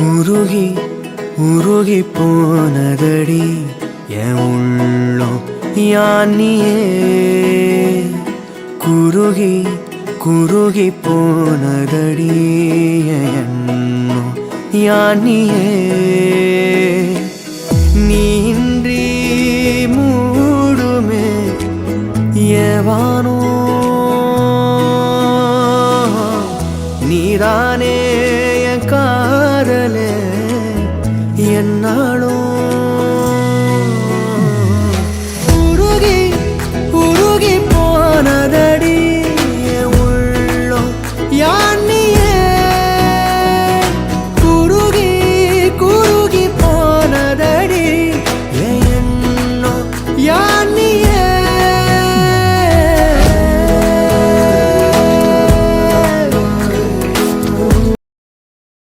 உருகி உருகி போனதடி என் உள்ளம் யானியே குருகி குருகி போனதடி என் எண்ணம் யானியே நீன்றி மூடுமே ஏவானோ நீதானே என் காதலே என்னாலும்